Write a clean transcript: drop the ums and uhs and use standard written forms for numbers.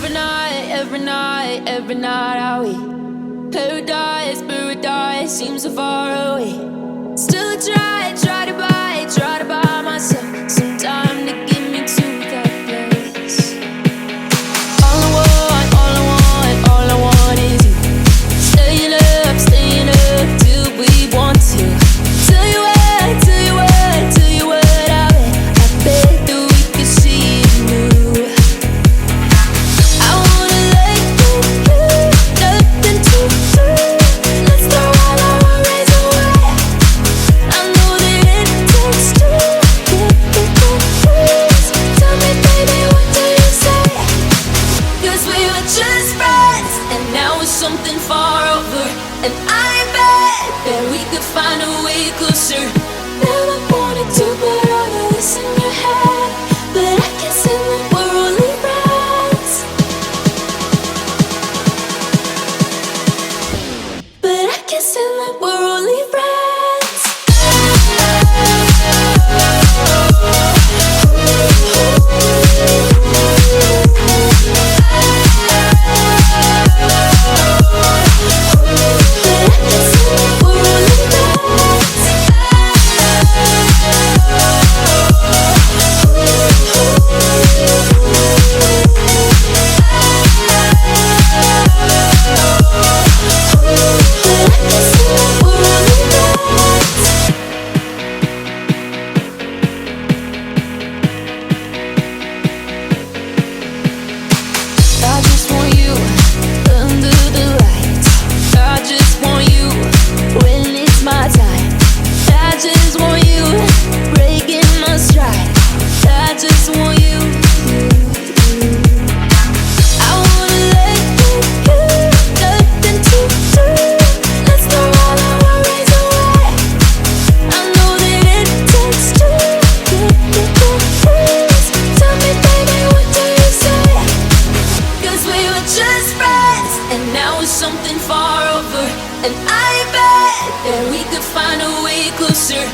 every night are we paradise seems so far away. Still try to buy myself some time to get me to that place. All I want is you. Staying up till we want to. Tell you what, I bet that we could see it new. I wanna let you, nothing to do. Let's throw all our worries away. I know that it takes two to get confused. Tell me, baby, what do you say? 'Cause we were just friends, and now it's something far over. And I bet that we could find a way closer. Never wanted to put all of this in your head, but I can't say that we're only friends. But I can't say that we're only friends. I just want you under the lights. I just want you when it's my time. I just want you breaking my stride. I just want you. I wanna let you, nothing to do. Let's throw all our worries away. I know that it takes two to get confused. Tell me, baby, what do you say? 'Cause we were just friends, and now it's something far over. And I bet that we could find a way closer.